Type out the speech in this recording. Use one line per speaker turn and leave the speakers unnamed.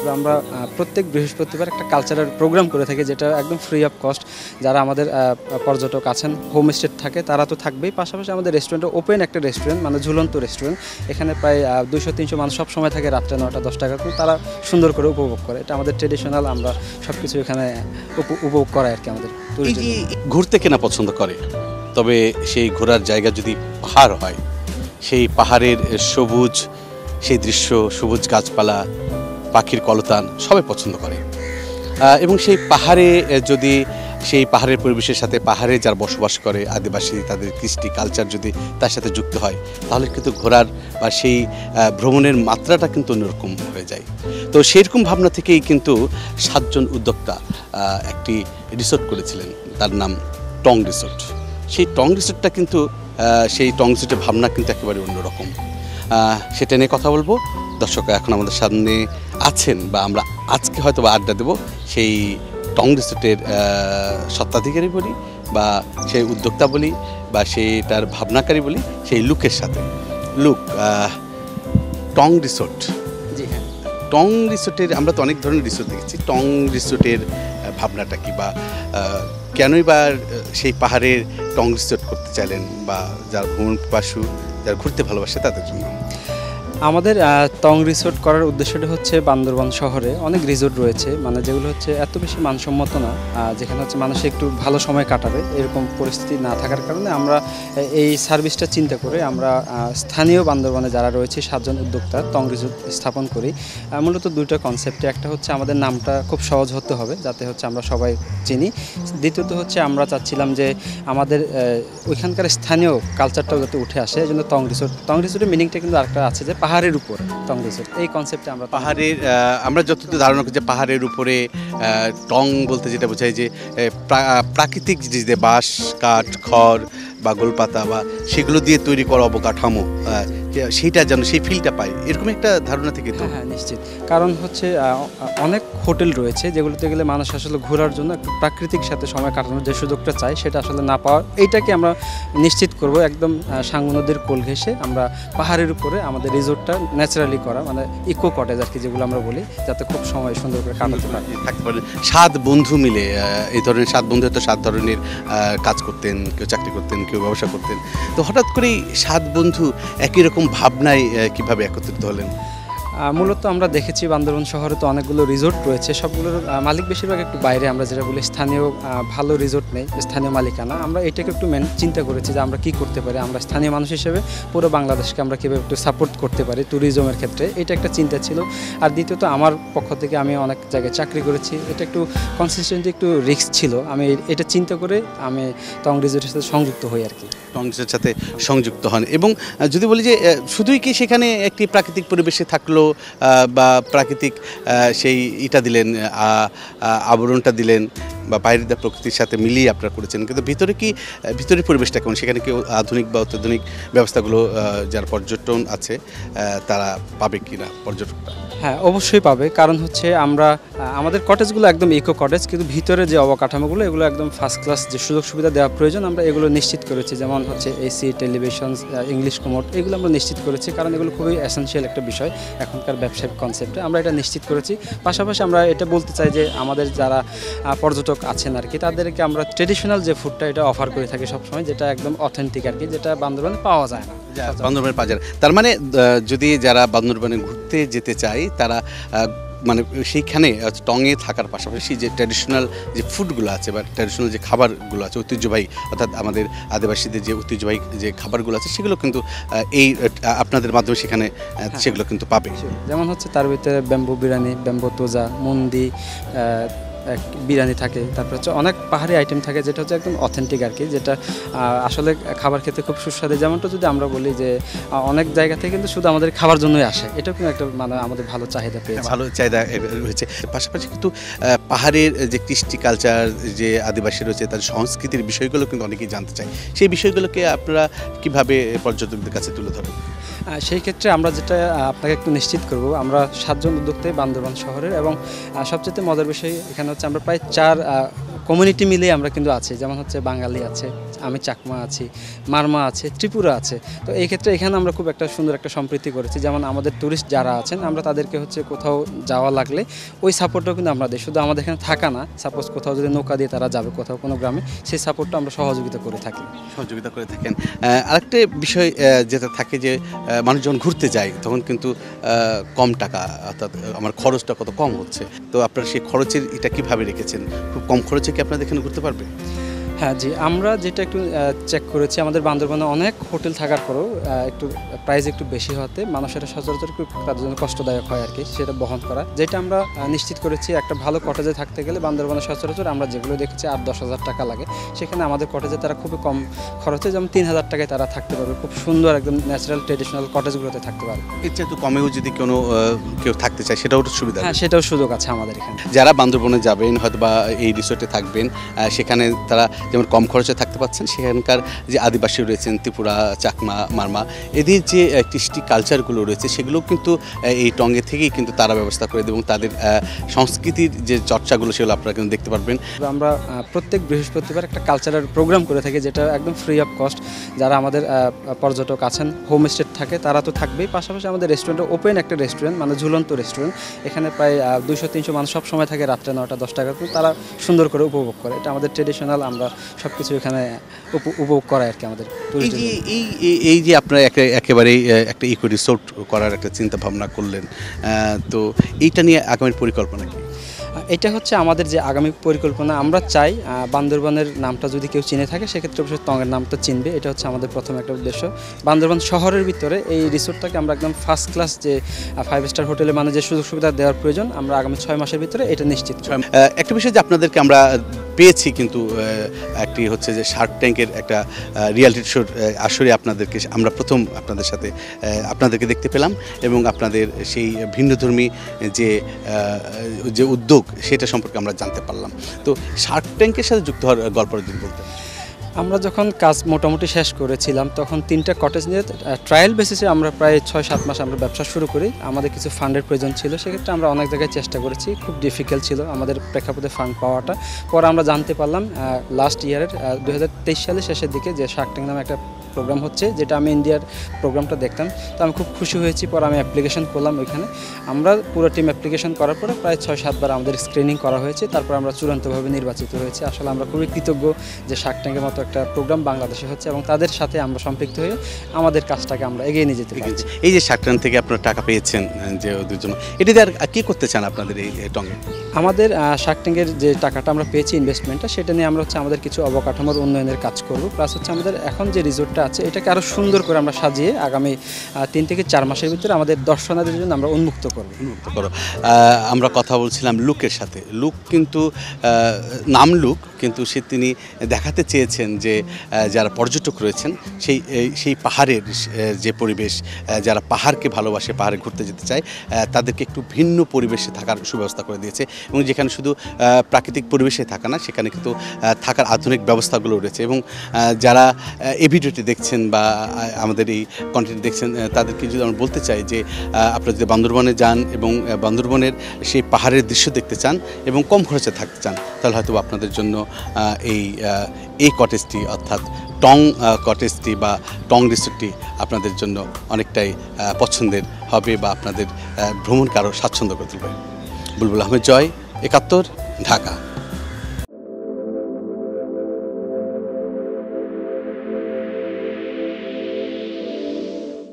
তবে আমরা প্রত্যেক বৃহস্পতিবার একটা কালচারাল প্রোগ্রাম করে থাকি, যেটা একদম ফ্রি অফ কস্ট। যারা আমাদের পর্যটক আছেন, হোমস্টে থাকে, তারা তো থাকবেই, পাশাপাশি আমাদের রেস্টুরেন্টে ওপেন একটা রেস্টুরেন্ট, মানে ঝুলন্ত রেস্টুরেন্ট। এখানে প্রায় 200-300 মানুষ সব সময় থাকে, রাত্রে 9টা-10টা, তারা সুন্দর করে উপভোগ করে। এটা আমাদের ট্রেডিশনাল, আমরা সব কিছু এখানে উপভোগ করাই আর কি। আমাদের
ঘুরতে কেনা পছন্দ করে, তবে সেই ঘোরার জায়গা যদি পাহাড় হয়, সেই পাহাড়ের সবুজ, সেই দৃশ্য, সবুজ গাছপালা, পাখির কলতান সবাই পছন্দ করে। এবং সেই পাহাড়ে যদি সেই পাহাড়ের পরিবেশের সাথে পাহাড়ে যারা বসবাস করে আদিবাসী, তাদের কৃষ্টি কালচার যদি তার সাথে যুক্ত হয়, তাহলে কিন্তু ঘোরার বা সেই ভ্রমণের মাত্রাটা কিন্তু অন্যরকম হয়ে যায়। তো সেরকম ভাবনা থেকেই কিন্তু 7 জন উদ্যোক্তা একটি রিসোর্ট করেছিলেন, তার নাম টং রিসোর্ট। সেই টং রিসোর্টটা কিন্তু সেই টং রিসোর্টের ভাবনা কিন্তু একেবারে অন্যরকম। সেটা নিয়ে কথা বলবো। দর্শকরা এখন আমাদের সামনে আছেন, বা আমরা আজকে হয়তো বা আড্ডা দেবো সেই টং রিসোর্টের স্বত্বাধিকারী বলি, বা সেই উদ্যোক্তা বলি, বা সেইটার ভাবনাকারী বলি, সেই লুকের সাথে। লুক, টং রিসোর্ট,
জি হ্যাঁ,
টং রিসোর্টের আমরা তো অনেক ধরনের রিসোর্ট দেখেছি। টং রিসোর্টের ভাবনাটা কি, বা কেনই বা সেই পাহাড়ের টং রিসোর্ট করতে চাইলেন, বা যারা ভ্রমণ পিপাসু, যারা ঘুরতে ভালোবাসে তাদের জন্য?
আমাদের টং রিসোর্ট করার উদ্দেশ্যটা হচ্ছে বান্দরবান শহরে অনেক রিসোর্ট রয়েছে, মানে যেগুলো হচ্ছে এত বেশি মানসম্মত না, যেখানে হচ্ছে মানুষ একটু ভালো সময় কাটাবে, এরকম পরিস্থিতি না থাকার কারণে আমরা এই সার্ভিসটা চিন্তা করে আমরা স্থানীয় বান্দরবানে যারা রয়েছে 7 জন উদ্যোক্তা টং রিসোর্ট স্থাপন করি। মূলত 2টা কনসেপ্টে, একটা হচ্ছে আমাদের নামটা খুব সহজ হতে হবে, যাতে হচ্ছে আমরা সবাই চিনি। দ্বিতীয়ত হচ্ছে আমরা চাচ্ছিলাম যে আমাদের ওইখানকার স্থানীয় কালচারটাও যাতে উঠে আসে, এই জন্য টং রিসোর্ট। টং রিসোর্টের মিনিংটা কিন্তু আরেকটা আছে, যে পাহাড়ের উপর টং রিসোর্ট, এই কনসেপ্টে আমরা
পাহাড়ের, আমরা যতটুকু ধারণা করি যে পাহাড়ের উপরে টং বলতে যেটা বোঝায় যে প্রাকৃতিক যে বাঁশ, কাঠ, খড় বা গোলপাতা বা সেগুলো দিয়ে তৈরি করা অবকাঠামো, সেইটা যেন সেই ফিলটা পাই, এরকম একটা ধারণা থেকে তো।
হ্যাঁ নিশ্চিত, কারণ হচ্ছে অনেক হোটেল রয়েছে যেগুলোতে গেলে মানুষ আসলে ঘোরার জন্য একটু প্রাকৃতিক সাথে সময় কাটানোর যে সুযোগটা চাই, সেটা আসলে না পাওয়া, এইটাকে আমরা নিশ্চিত করব। একদম সাঙ্গু নদীর কোল ঘেঁষে আমরা পাহাড়ের উপরে আমাদের রিসোর্টটা ন্যাচারালি করা, মানে ইকো কটেজ আর কি, যেগুলো আমরা বলি, যাতে খুব সময় সুন্দর করে কাটাতে
থাকতে পারে। 7 বন্ধু মিলে এই ধরনের 7 বন্ধু তো 7 ধরনের কাজ করতেন, কেউ চাকরি করতেন, কেউ ব্যবসা করতেন। তো হঠাৎ করেই 7 বন্ধু একই রকম ভাবনায় কিভাবে একত্রিত হলেন?
মূলত আমরা দেখেছি বান্দরবান শহরে তো অনেকগুলো রিসোর্ট রয়েছে, সবগুলোর মালিক বেশিরভাগ একটু বাইরে, আমরা যেটা বলি স্থানীয় ভালো রিসোর্ট নেই, স্থানীয় মালিকানা। আমরা এটাকে একটু চিন্তা করেছি যে আমরা কি করতে পারি, আমরা স্থানীয় মানুষ হিসেবে পুরো বাংলাদেশকে আমরা কীভাবে একটু সাপোর্ট করতে পারি ট্যুরিজমের ক্ষেত্রে, এটা একটা চিন্তা ছিল। আর দ্বিতীয়ত আমার পক্ষ থেকে আমি অনেক জায়গায় চাকরি করেছি, এটা একটু কনসিস্টেন্টলি একটু রিস্ক ছিল, আমি এটা চিন্তা করে আমি টং রিসোর্টের সাথে সংযুক্ত হই আর কি।
টং রিসোর্টের সাথে সংযুক্ত হন, এবং যদি বলি যে শুধুই কি সেখানে একটি প্রাকৃতিক পরিবেশে থাকলো, বা প্রাকৃতিক সেই ইটা দিলেন, আবরণটা দিলেন, বা বাইরের প্রকৃতির সাথে মিলিয়ে আপনারা করেছেন, কিন্তু ভিতরের পরিবেশটা কেমন? সেখানে কি আধুনিক বা অত্যাধুনিক ব্যবস্থাগুলো যারা পর্যটন আছে তারা পাবে কি না পর্যটকরা?
হ্যাঁ অবশ্যই পাবে, কারণ হচ্ছে আমরা আমাদের কটেজগুলো একদম ইকো কটেজ, কিন্তু ভিতরে যে অবকাঠামোগুলো এগুলো একদম ফার্স্ট ক্লাস, যে সুযোগ সুবিধা দেওয়া প্রয়োজন আমরা এগুলো নিশ্চিত করেছি। যেমন হচ্ছে এসি, টেলিভিশন, ইংলিশ কোমোড, এগুলো আমরা নিশ্চিত করেছি, কারণ এগুলো খুবই এসেনশিয়াল একটা বিষয় এখনকার ব্যবসায়িক কনসেপ্টে, আমরা এটা নিশ্চিত করেছি। পাশাপাশি আমরা এটা বলতে চাই যে আমাদের যারা পর্যটক আছেন আর কি, তাদেরকে আমরা ট্রেডিশনাল যে ফুডটা এটা অফার করে থাকি সবসময়, যেটা একদম অথেন্টিক আর কি, যেটা বান্দরবানে পাওয়া যায় না,
বান্দরবানের বাজার। তার মানে যদি যারা বান্দরবানে ঘুরতে যেতে চায় তারা মানে সেইখানে টঙে থাকার পাশাপাশি যে ট্র্যাডিশনাল যে ফুডগুলো আছে বা ট্র্যাডিশনাল যে খাবারগুলো আছে, ঐতিহ্যবাহী, অর্থাৎ আমাদের আদিবাসীদের যে ঐতিহ্যবাহী যে খাবারগুলো আছে, সেগুলো কিন্তু এই আপনাদের মাধ্যমে সেখানে সেগুলো কিন্তু পাবে।
যেমন হচ্ছে তার ভিতরে ব্যাম্বু বিরিয়ানি, ব্যাম্বু তোজা, মন্দি বিরিয়ানি থাকে, তারপর হচ্ছে অনেক পাহাড়ি আইটেম থাকে, যেটা হচ্ছে একদম অথেন্টিক আর কি, যেটা আসলে খাবার খেতে খুব সুস্বাদু। যেমনটা যদি আমরা বলি যে অনেক জায়গা থেকে কিন্তু শুধু আমাদের খাবার জন্যই আসে, এটাও কিন্তু একটা মানে আমাদের ভালো চাহিদা পেয়েছে,
ভালো চাহিদা রয়েছে। পাশাপাশি কিন্তু পাহাড়ের যে কৃষ্টি কালচার, যে আদিবাসী রয়েছে, তার সংস্কৃতির বিষয়গুলো কিন্তু অনেকেই জানতে চায়। সেই বিষয়গুলোকে আপনারা কিভাবে পর্যটকদের কাছে তুলে ধরেন?
সেই ক্ষেত্রে আমরা যেটা আপনাকে একটু নিশ্চিত করব, আমরা 7 জন উদ্যোক্তাই বান্দরবান শহরের, এবং সবচেয়ে মজার বিষয় এখানে হচ্ছে আমরা প্রায় 4 কমিউনিটি মিলে আমরা কিন্তু আছি। যেমন হচ্ছে বাঙালি আছে, আমি চাকমা আছি, মারমা আছে, ত্রিপুরা আছে। তো এই ক্ষেত্রে এখানে আমরা খুব একটা সুন্দর একটা সম্প্রীতি করেছি। যেমন আমাদের ট্যুরিস্ট যারা আছেন আমরা তাদেরকে হচ্ছে কোথাও যাওয়া লাগলে ওই সাপোর্টটাও কিন্তু আমরা দিই। শুধু আমাদের এখানে থাকা না, সাপোজ কোথাও যদি নৌকা দিয়ে তারা যাবে কোথাও কোনো গ্রামে, সেই সাপোর্টটা আমরা সহযোগিতা করে থাকি।
সহযোগিতা করে থাকেন। আরেকটা বিষয় যেটা থাকে যে মানুষ যখন ঘুরতে যায় তখন কিন্তু কম টাকা, অর্থাৎ আমার খরচটা কত কম হচ্ছে, তো আপনার সেই খরচের এটা কিভাবে রেখেছেন? খুব কম খরচে কি আপনাদের এখানে ঘুরতে পারবে?
হ্যাঁ জি, আমরা যেটা একটু চেক করেছি, আমাদের বান্দরবানে অনেক হোটেল থাকার পরেও একটু প্রাইস একটু বেশি হতে মানুষের সচরাচর একটু তাদের জন্য কষ্টদায়ক হয় আর কি, সেটা বহন করা। যেটা আমরা নিশ্চিত করেছি, একটা ভালো কটেজে থাকতে গেলে বান্দরবানে সচরাচর আমরা যেগুলো দেখেছি 8-10 হাজার টাকা লাগে, সেখানে আমাদের কটেজে তারা খুবই কম খরচে, যেমন 3,000 টাকায় তারা থাকতে পারবে, খুব সুন্দর একদম ন্যাচারাল ট্রেডিশনাল কটেজগুলোতে থাকতে পারবে।
এর চেয়ে তো কমেও যদি কোনো কেউ থাকতে চায় সেটাও তো সুবিধা।
হ্যাঁ, সেটাও সুযোগ আছে আমাদের এখানে।
যারা বান্দরবনে যাবেন হয়তো বা এই রিসোর্টে থাকবেন, সেখানে তারা যেমন কম খরচে থাকতে পাচ্ছেন, সেখানকার যে আদিবাসী রয়েছেন, ত্রিপুরা, চাকমা, মারমা, এদের যে কৃষ্টি কালচারগুলো রয়েছে সেগুলো কিন্তু এই টঙ্গে থেকেই কিন্তু তারা ব্যবস্থা করে দেয় এবং তাদের সংস্কৃতির যে চর্চাগুলো সেগুলো আপনারা কিন্তু দেখতে পারবেন।
আমরা প্রত্যেক বৃহস্পতিবার একটা কালচারাল প্রোগ্রাম করে থাকি, যেটা একদম ফ্রি অফ কস্ট। যারা আমাদের পর্যটক আছেন, হোমস্টে থাকে, তারা তো থাকবেই, পাশাপাশি আমাদের রেস্টুরেন্টে ওপেন একটা রেস্টুরেন্ট, মানে ঝুলন্ত রেস্টুরেন্ট। এখানে প্রায় 200-300 মানুষ সব সময় থাকে, রাত্রে 9টা-10 টাকা, তারা সুন্দর করে উপভোগ করে। এটা আমাদের ট্রেডিশনাল, আমরা সব কিছু এখানে উপভোগ করাই আর কি আমাদের।
এই যে আপনারা একেবারেই একটা ইকো রিসোর্ট করার একটা চিন্তা ভাবনা করলেন, তো এইটা নিয়ে আগামী পরিকল্পনা কি?
এটা হচ্ছে আমাদের যে আগামী পরিকল্পনা। আমরা চাই বান্দরবানের নামটা যদি কেউ চিনে থাকে, সেক্ষেত্রে অবশ্যই টঙ্গের নামটা চিনবে। এটা হচ্ছে আমাদের প্রথম একটা উদ্দেশ্য। বান্দরবান শহরের ভিতরে এই রিসোর্টটাকে আমরা একদম ফার্স্ট ক্লাস যে 5 স্টার হোটেলে মানে যে সুযোগ সুবিধা দেওয়ার প্রয়োজন, আমরা আগামী 6 মাসের ভিতরে এটা নিশ্চিত।
একটা বিষয় যে আপনাদেরকে আমরা পেয়েছি, কিন্তু একটি হচ্ছে যে শার্ক ট্যাঙ্কের একটা রিয়ালিটি শোর আসরে আপনাদেরকে আমরা প্রথম আপনাদেরকে দেখতে পেলাম এবং আপনাদের সেই ভিন্নধর্মী যে উদ্যোগ সেটা সম্পর্কে আমরা জানতে পারলাম। তো শার্ক ট্যাঙ্কের সাথে যুক্ত হওয়ার গল্পটা যদি বলতেন।
আমরা যখন কাজ মোটামুটি শেষ করেছিলাম, তখন 3টা কটেজ নিয়ে ট্রায়াল বেসিসে আমরা প্রায় 6-7 মাস আমরা ব্যবসা শুরু করি। আমাদের কিছু ফান্ডের প্রয়োজন ছিল, সেক্ষেত্রে আমরা অনেক জায়গায় চেষ্টা করেছি, খুব ডিফিকাল্ট ছিল আমাদের প্রেক্ষাপটে ফান্ড পাওয়াটা। পরে আমরা জানতে পারলাম লাস্ট ইয়ারের 2023 সালের শেষের দিকে যে শার্ক ট্যাঙ্ক নামে একটা প্রোগ্রাম হচ্ছে, যেটা আমি ইন্ডিয়ার প্রোগ্রামটা দেখতাম, তো আমি খুব খুশি হয়েছি। পরে আমি অ্যাপ্লিকেশন করলাম ওইখানে। আমরা পুরো টিম অ্যাপ্লিকেশন করার পরে প্রায় 6-7 বার আমাদের স্ক্রিনিং করা হয়েছে, তারপর আমরা চূড়ান্তভাবে নির্বাচিত হয়েছি। আসলে আমরা খুবই কৃতজ্ঞ যে শার্ক ট্যাঙ্কের মতো একটা প্রোগ্রাম বাংলাদেশে হচ্ছে এবং তাদের সাথে আমরা সম্পৃক্ত হয়ে আমাদের কাজটাকে আমরা এগিয়ে নিয়ে যেতে পারছি।
এই যে শার্ক ট্যাঙ্ক থেকে আপনারা টাকা পেয়েছেন, যে ওদের জন্য এটাতে আর কী করতে চান আপনাদের এই টঙ্গে?
আমাদের শার্ক ট্যাঙ্কের যে টাকাটা আমরা পেয়েছি ইনভেস্টমেন্টটা, সেটা নিয়ে আমরা হচ্ছে আমাদের কিছু অবকাঠামোর উন্নয়নের কাজ করব। প্লাস হচ্ছে আমাদের এখন যে রিসোর্টটা আছে, এটাকে আরও সুন্দর করে আমরা সাজিয়ে আগামী 3 থেকে 4 মাসের ভিতরে আমাদের দর্শনার্থীদের জন্য আমরা উন্মুক্ত করব।
আমরা কথা বলছিলাম লুকের সাথে। লুক কিন্তু নাম লুক, কিন্তু তিনি দেখাতে চেয়েছেন যে যারা পর্যটক রয়েছেন সেই পাহাড়ের যে পরিবেশ, যারা পাহাড়কে ভালোবাসে, পাহাড়ে ঘুরতে যেতে চায়, তাদেরকে একটু ভিন্ন পরিবেশে থাকার সুব্যবস্থা করে দিয়েছে এবং যেখানে শুধু প্রাকৃতিক পরিবেশে থাকা না, সেখানে কিন্তু থাকার আধুনিক ব্যবস্থাগুলো রয়েছে। এবং যারা এই ভিডিওটি দেখছেন বা আমাদের এই কন্টেন্ট দেখছেন, তাদেরকে যদি আমরা বলতে চাই যে আপনারা যদি বান্দরবনে যান এবং বান্দরবনের সেই পাহাড়ের দৃশ্য দেখতে চান এবং কম খরচে থাকতে চান, তাহলে হয়তো আপনাদের জন্য এই কটেজটি, অর্থাৎ টং কটেজটি বা টং রিসোর্টটি আপনাদের জন্য অনেকটাই পছন্দের হবে বা আপনাদের ভ্রমণকে আরও স্বাচ্ছন্দ্য করে তুলবে। বুলবুল আহমেদ জয়, 71, ঢাকা।